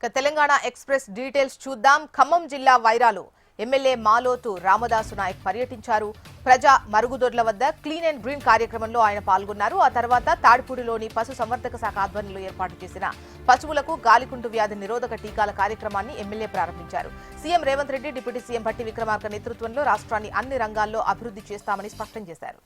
Telangana express details చూద్దాం. ఖమ్మం జిల్లా వైరాలో MLA Malothu Ramadasu Naik పర్యటించారు. ప్రజా మరుగుదొడ్ల వద్ద క్లీన్ అండ్ గ్రీన్ కార్యక్రమంలో ఆయన పాల్గొన్నారు. ఆ తర్వాత తాడిపూడిలోని పశు సంవర్ధక శాఖ ఆధ్వర్యంలో ఏర్పాటు చేసిన పశువులకు గాలికుంటు వ్యాధి నిరోధక టీకాల కార్యక్రమాన్ని ఎమ్మెల్యే ప్రారంభించారు. CM Revanth Reddy, deputy CM Bhatti Vikramarka నేతృత్వంలో రాష్ట్రాన్ని అన్ని రంగాల్లో అభివృద్ధి చేస్తామని స్పష్టం చేశారు.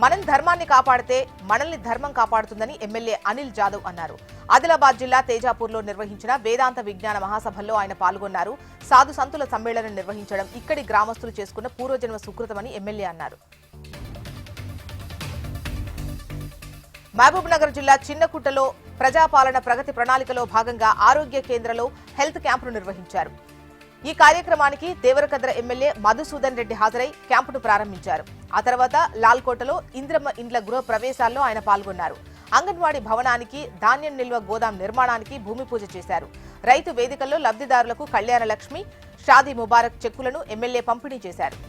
మనం ధర్మాన్ని కాపాడితే మనల్ని ధర్మం కాపాడుతుందని ఎమ్మెల్యే అనిల్ జాదవ్ అన్నారు. ఆదిలాబాద్ జిల్లా తేజాపూర్లో నిర్వహించిన వేదాంత విజ్ఞాన మహాసభల్లో ఆయన పాల్గొన్నారు. సాధు సంతుల సమ్మేళనం నిర్వహించడం ఇక్కడి గ్రామస్తులు చేసుకున్న పూర్వజన్మ సుకృతమని ఎమ్మెల్యే అన్నారు. మహబూబ్ నగర్ జిల్లా చిన్నకుట్టలో ప్రజాపాలన ప్రగతి ప్రణాళికలో భాగంగా ఆరోగ్య కేంద్రంలో హెల్త్ క్యాంపును నిర్వహించారు. ఈ కార్యక్రమానికి దేవరకద్ర ఎమ్మెల్యే మధుసూదన్ రెడ్డి హాజరై క్యాంపును ప్రారంభించారు. ఆ తర్వాత లాల్కోటలో ఇంద్రమ్మ ఇండ్ల గృహ ప్రవేశాల్లో ఆయన పాల్గొన్నారు. అంగన్వాడీ భవనానికి, ధాన్యం నిల్వ గోదాం నిర్మాణానికి భూమి పూజ చేశారు. రైతు వేదికల్లో లబ్ధిదారులకు కళ్యాణ లక్ష్మి, షాదీ ముబారక్ చెక్కులను ఎమ్మెల్యే పంపిణీ చేశారు.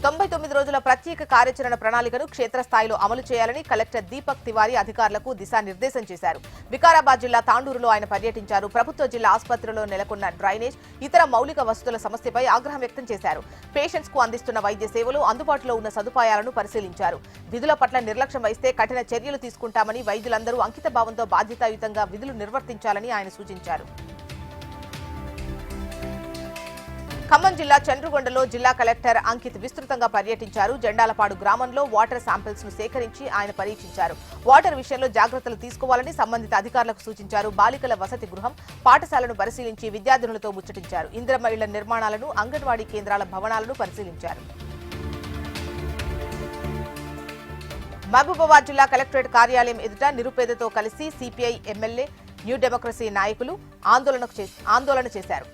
99 రోజుల ప్రత్యేక కార్యాచరణ ప్రణాళికను క్షేత్రస్థాయిలో అమలు చేయాలని కలెక్టర్ దీపక్ తివారీ అధికారులకు దిశానిర్దేశం చేశారు. వికారాబాద్ జిల్లా తాండూరులో ఆయన పర్యటించారు. ప్రభుత్వ జిల్లా ఆసుపత్రిలో నెలకొన్న డ్రైనేజ్, ఇతర మౌలిక వసతుల సమస్యపై ఆగ్రహం వ్యక్తం చేశారు. పేషెంట్స్ కు అందిస్తున్న వైద్య సేవలు, అందుబాటులో ఉన్న సదుపాయాలను పరిశీలించారు. విధుల పట్ల నిర్లక్ష్యం వహిస్తే కఠిన చర్యలు తీసుకుంటామని, వైద్యులందరూ అంకిత భావంతో బాధ్యతాయుతంగా విధులు నిర్వర్తించాలని ఆయన సూచించారు. ఖమ్మం జిల్లా చంద్రుగొండలో జిల్లా కలెక్టర్ అంకిత్ విస్తృతంగా పర్యటించారు. జెండాలపాడు గ్రామంలో వాటర్ శాంపిల్స్ ను సేకరించి ఆయన పరీక్షించారు. వాటర్ విషయంలో జాగ్రత్తలు తీసుకోవాలని సంబంధిత అధికారులకు సూచించారు. బాలికల వసతి గృహం, పాఠశాలను పరిశీలించి విద్యార్థినులతో ముచ్చటించారు. ఇంద్రమ్మ ఇళ్ల నిర్మాణాలను, అంగన్వాడీ కేంద్రాల భవనాలను పరిశీలించారు. మహబూబాబాద్ జిల్లా కలెక్టరేట్ కార్యాలయం ఎదుట నిరుపేదతో కలిసి సిపిఐ, ఎమ్మెల్యే, న్యూ డెమోక్రసీ నాయకులు ఆందోళన చేశారు.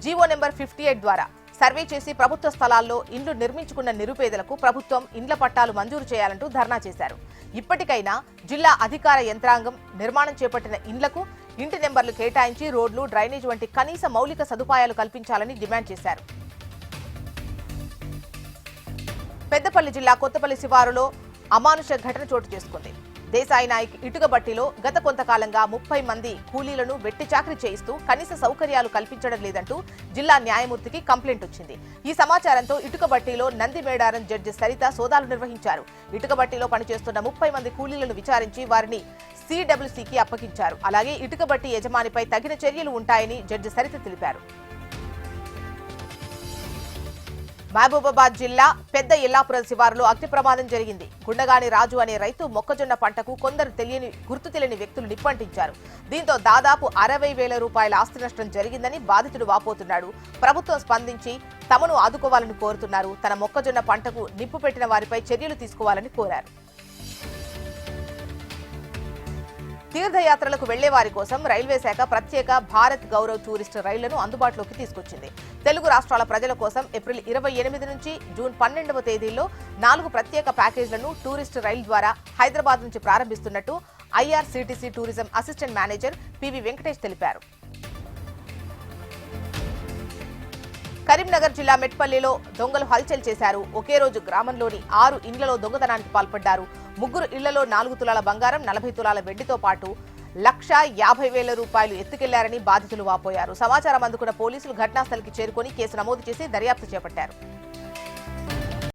జీవో నెంబర్ 58 ద్వారా సర్వే చేసి ప్రభుత్వ స్థలాల్లో ఇండ్లు నిర్మించుకున్న నిరుపేదలకు ప్రభుత్వం ఇండ్ల పట్టాలు మంజూరు చేయాలంటూ ధర్నా చేశారు. ఇప్పటికైనా జిల్లా అధికార యంత్రాంగం నిర్మాణం చేపట్టిన ఇండ్లకు ఇంటి నెంబర్లు కేటాయించి రోడ్లు, డ్రైనేజ్ వంటి కనీస మౌలిక సదుపాయాలు కల్పించాలని డిమాండ్ చేశారు. పెద్దపల్లి జిల్లా కొత్తపల్లి శివారులో అమానుష ఘటన చోటు చేసుకుంది. దేశాయి నాయక్ ఇటుక బట్టిలో గత కొంతకాలంగా 30 మంది కూలీలను వెట్టి చాకరీ చేయిస్తూ కనీస సౌకర్యాలు కల్పించడం లేదంటూ జిల్లా న్యాయమూర్తికి కంప్లైంట్ వచ్చింది. ఈ సమాచారంతో ఇటుక బట్టిలో నంది మేడారం జడ్జి సరిత సోదాలు నిర్వహించారు. ఇటుక బట్టిలో పనిచేస్తున్న 30 మంది కూలీలను విచారించి వారిని సిడబ్ల్యూసీకి అప్పగించారు. అలాగే ఇటుక బట్టి యజమానిపై తగిన చర్యలు ఉంటాయని జడ్జి సరిత తెలిపారు. మహబూబాబాద్ జిల్లా పెద్ద ఎల్లాపురం శివారులో అగ్ని ప్రమాదం జరిగింది. గుండగాని రాజు అనే రైతు మొక్కజొన్న పంటకు కొందరు గుర్తు తెలియని వ్యక్తులు నిప్పంటించారు. దీంతో దాదాపు 60,000 రూపాయల ఆస్తి నష్టం జరిగిందని బాధితుడు వాపోతున్నాడు. ప్రభుత్వం స్పందించి తమను ఆదుకోవాలని కోరుతున్నారు. తన మొక్కజొన్న పంటకు నిప్పు పెట్టిన వారిపై చర్యలు తీసుకోవాలని కోరారు. తీర్థయాత్రలకు వెళ్లే వారి కోసం రైల్వే శాఖ ప్రత్యేక భారత్ గౌరవ్ టూరిస్ట్ రైళ్లను అందుబాటులోకి తీసుకొచ్చింది. తెలుగు రాష్ట్రాల ప్రజల కోసం ఏప్రిల్ 28 నుంచి జూన్ 12వ తేదీల్లో 4 ప్రత్యేక ప్యాకేజీలను టూరిస్ట్ రైలు ద్వారా హైదరాబాద్ నుంచి ప్రారంభిస్తున్నట్టు IRCTC tourism assistant manager PV Venkatesh తెలిపారు. కరీంనగర్ జిల్లా మెట్పల్లిలో దొంగలు హల్చల్ చేశారు. ఒకే రోజు గ్రామంలోని 6 ఇండ్లలో దొంగతనానికి పాల్పడ్డారు. 3 ఇళ్లలో 4 తులాల బంగారం, 40 తులాల వెండితో పాటు 1,50,000 రూపాయలు ఎత్తుకెళ్లారని బాధితులు వాపోయారు. సమాచారం అందుకున్న పోలీసులు ఘటనాస్థలికి చేరుకుని కేసు నమోదు చేసి దర్యాప్తు చేపట్టారు.